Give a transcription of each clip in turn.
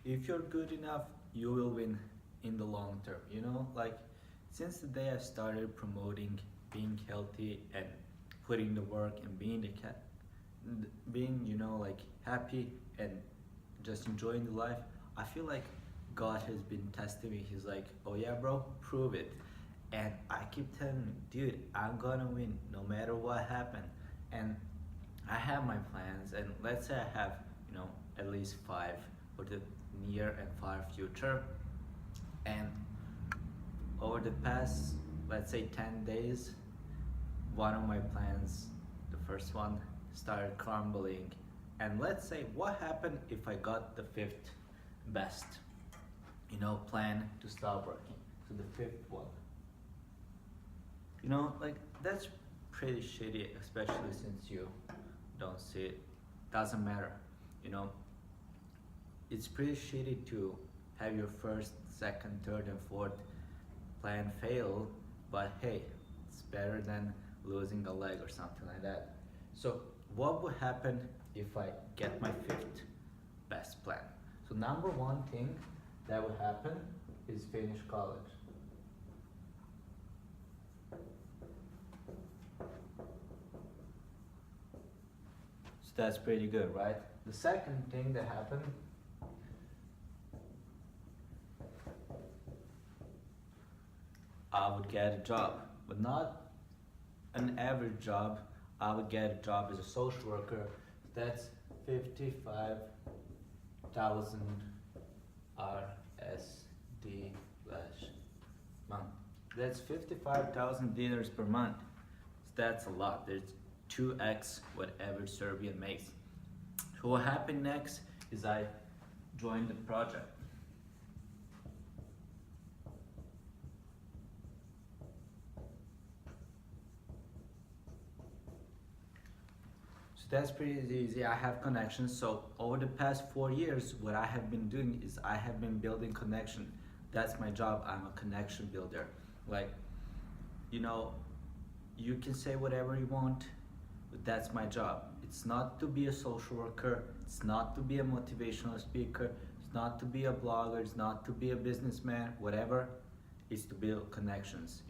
if you're good enough, you will win in the long term. Like since the day I started promoting being healthy and putting the work and being being like happy and just enjoying the life, I feel like God has been testing me. He's like, oh yeah, bro, prove it. And I keep telling him, dude, I'm gonna win no matter what happened. And I have my plans, and let's say I have, at least five for the near and far future. And over the past, let's say 10 days, one of my plans, the first one, started crumbling. And let's say what happened if I got the fifth best, plan to stop working. So the fifth one. Like that's pretty shitty, especially since you don't see it. Doesn't matter, you know. It's pretty shitty to have your first, second, third, and fourth plan fail, but hey, it's better than losing a leg or something like that. So, what would happen if I get my fifth best plan? So, number one thing that would happen is finish college. So that's pretty good, right? The second thing that happened, I would get a job, but not an average job. I would get a job as a social worker. That's 55,000 RSD slash month. That's 55,000 dinars per month. That's a lot. There's 2x what average Serbian makes. So what happened next is I joined the project. So that's pretty easy. I have connections. So over the past 4 years, what I have been doing is I have been building connection. That's my job. I'm a connection builder. Like, you can say whatever you want, but that's my job. It's not to be a social worker. It's not to be a motivational speaker. It's not to be a blogger. It's not to be a businessman. Whatever. It's to build connections.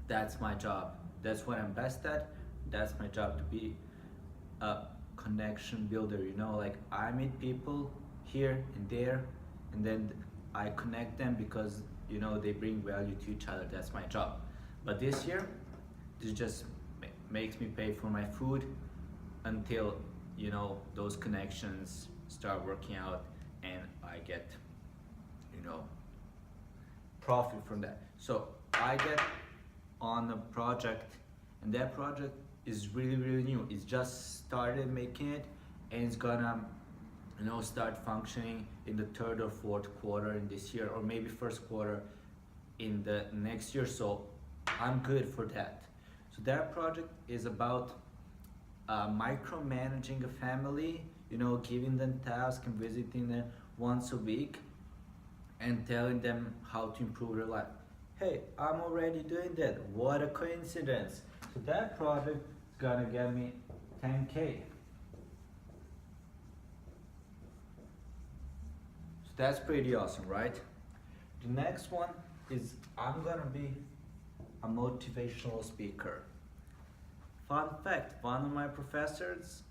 That's my job. That's what I'm best at. That's my job, to be a connection builder. Like I meet people here and there, and then I connect them because they bring value to each other. That's my job. But this year, this just makes me pay for my food until those connections start working out and I get profit from that. So I get on a project, and that project is really new. It's just started making it, and it's gonna start functioning in the third or fourth quarter in this year, or maybe first quarter in the next year. So I'm good for that. So that project is about micromanaging a family, giving them tasks and visiting them once a week and telling them how to improve their life. Hey, I'm already doing that. What a coincidence. So that project is gonna get me 10K. So that's pretty awesome, right? The next one is I'm gonna be a motivational speaker. Fun fact, one of my professors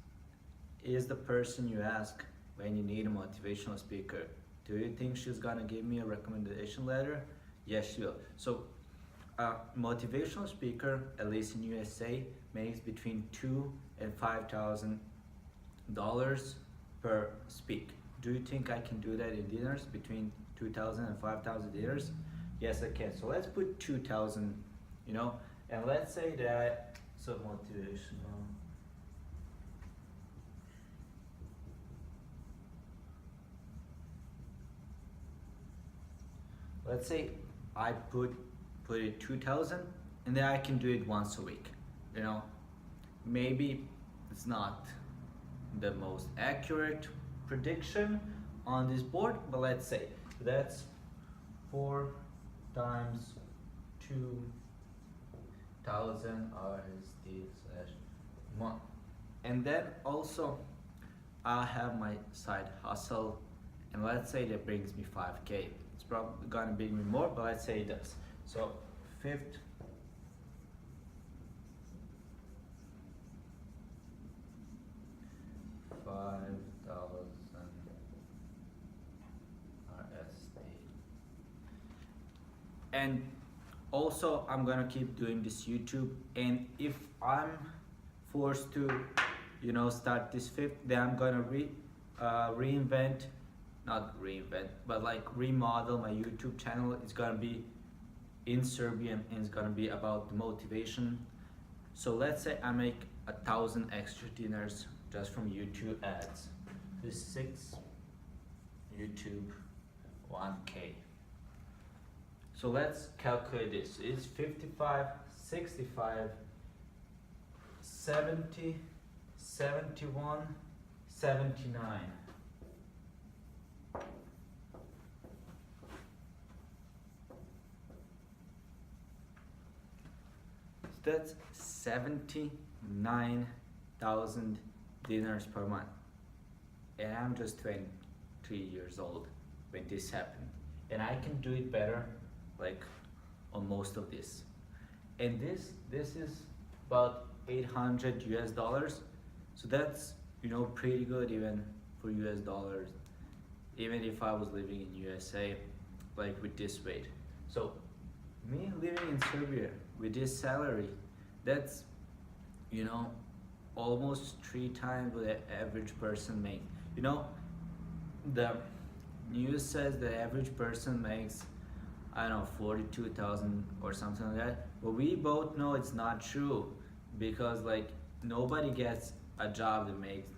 is the person you ask when you need a motivational speaker. Do you think she's gonna give me a recommendation letter? Yes, she will. So a motivational speaker, at least in USA, makes between $2,000 and $5,000 per speak. Do you think I can do that in dinars, between 2,000 and 5,000 dinars? Yes, I can. So let's put 2,000, and let's say that so motivational. Let's say I put it 2,000, and then I can do it once a week. Maybe it's not the most accurate prediction on this board, but let's say that's 4 times 2,000 RSD/month. And then also I have my side hustle and let's say that brings me 5K. It's probably gonna bring me more, but let's say it does. So fifth, 5,000 RSA. And also I'm gonna keep doing this YouTube, and if I'm forced to, start this fifth, then I'm gonna reinvent, not reinvent, but like remodel my YouTube channel. It's gonna be in Serbian, and it's gonna be about the motivation. So let's say I make 1,000 extra dinners just from YouTube ads. This 6, YouTube, 1K. So let's calculate this. It's 55, 65, 70, 71, 79. So that's 79,000 dinners per month. And I'm just 23 years old when this happened. And I can do it better, like on most of this. And this is about 800 US dollars. So that's, pretty good even for US dollars. Even if I was living in USA, like with this weight. So me living in Serbia with this salary, that's, almost 3 times what the average person makes. The news says the average person makes, I don't know, 42,000 or something like that. But we both know it's not true, because like nobody gets a job that makes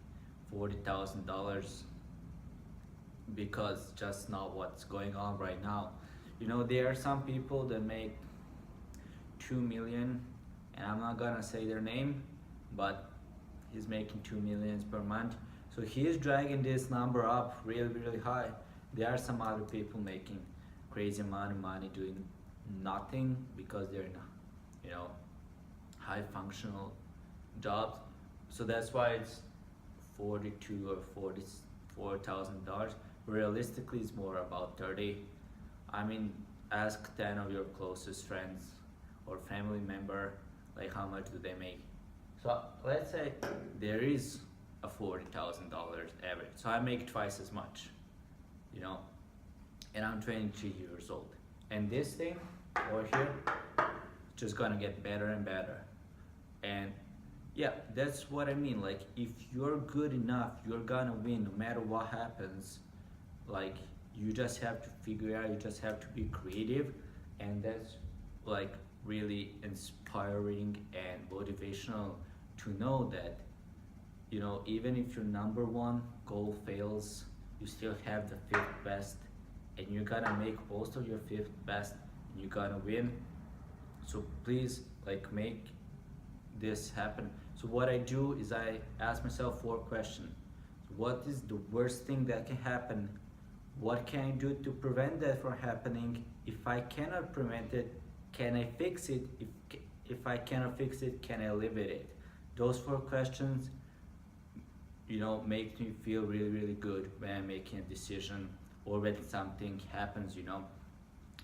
$40,000, because just not what's going on right now. There are some people that make 2 million, and I'm not gonna say their name, but he's making 2 millions per month. So he's dragging this number up really, really high. There are some other people making crazy amount of money doing nothing because they're in, high functional jobs. So that's why it's 42 or $44,000. Realistically, it's more about 30. I mean, ask 10 of your closest friends or family member, like how much do they make. So let's say there is a $40,000 average. So I make twice as much, and I'm 23 years old. And this thing over here, just gonna get better and better. And yeah, that's what I mean. Like, if you're good enough, you're gonna win no matter what happens. Like, you just have to figure out, you just have to be creative. And that's like really inspiring and motivational to know that, even if your number 1 goal fails, you still have the 5th best, and you're gonna make most of your 5th best, and you're gonna win. So please, like, make this happen. So what I do is I ask myself 4 questions. What is the worst thing that can happen? What can I do to prevent that from happening? If I cannot prevent it, can I fix it? If I cannot fix it, can I live with it? Those 4 questions, make me feel really, really good when I'm making a decision or when something happens,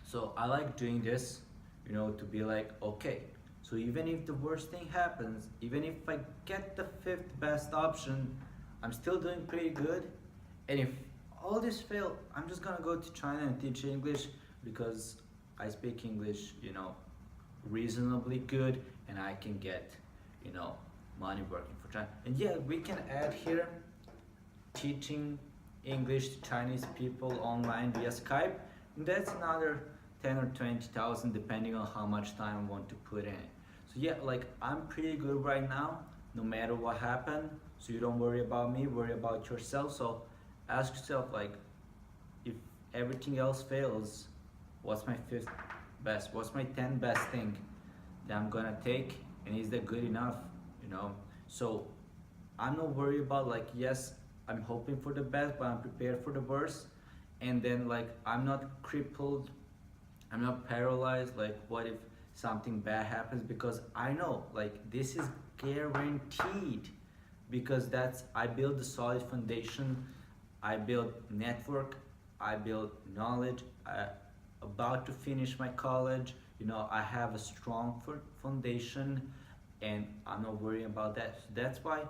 So I like doing this, to be like, okay, so even if the worst thing happens, even if I get the 5th best option, I'm still doing pretty good. And if all this fail, I'm just gonna go to China and teach English, because I speak English, reasonably good, and I can get, money working for China. And yeah, we can add here teaching English to Chinese people online via Skype. And that's another 10 or 20,000 depending on how much time I want to put in it. So yeah, like, I'm pretty good right now, no matter what happened. So you don't worry about me, worry about yourself. So ask yourself, like, if everything else fails, what's my 5th best? What's my 10th best thing that I'm gonna take? And is that good enough? So I'm not worried about, like, yes, I'm hoping for the best, but I'm prepared for the worst. And then, like, I'm not crippled, I'm not paralyzed, like, what if something bad happens? Because I know, like, this is guaranteed, because I build a solid foundation I build network, I build knowledge. I about to finish my college. You know, I have a strong foundation, and I'm not worrying about that. So that's why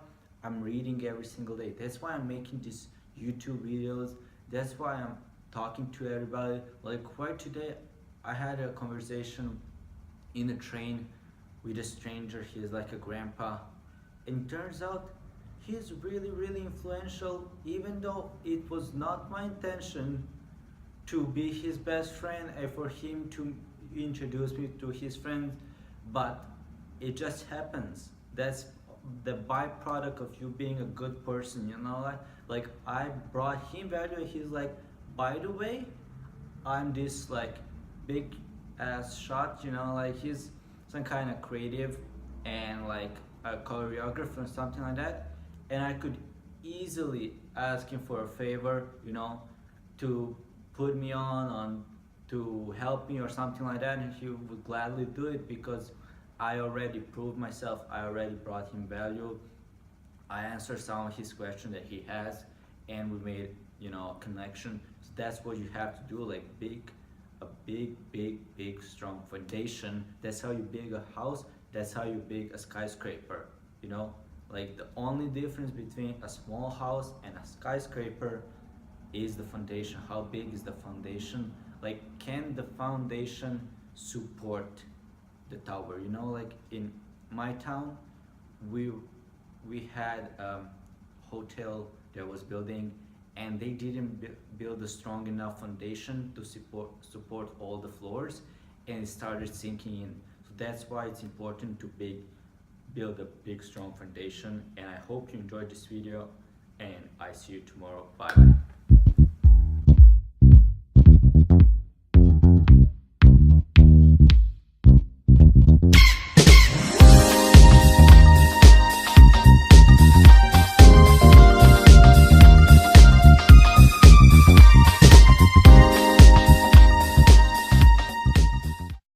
I'm reading every single day. That's why I'm making these YouTube videos. That's why I'm talking to everybody. Like right today, I had a conversation in a train with a stranger. He's like a grandpa, and turns out he's really really influential, even though it was not my intention to be his best friend and for him to introduce me to his friends, but it just happens. That's the byproduct of you being a good person, you know, like I brought him value. He's like, by the way, I'm this like big ass shot, you know, like he's some kind of creative and like a choreographer or something like that, and I could easily ask him for a favor, you know, to put me on to help me or something like that, and he would gladly do it because I already proved myself. I already brought him value. I answered some of his questions that he has, and we made, you know, a connection. So that's what you have to do, like a big strong foundation. That's how you build a house. That's how you build a skyscraper, you know. Like the only difference between a small house and a skyscraper is the foundation. How big is the foundation? Like, can the foundation support the tower? You know, like in my town, we had a hotel that was building, and they didn't build a strong enough foundation to support all the floors, and it started sinking in. So that's why it's important to build a big strong foundation. And I hope you enjoyed this video, and I see you tomorrow. Bye bye.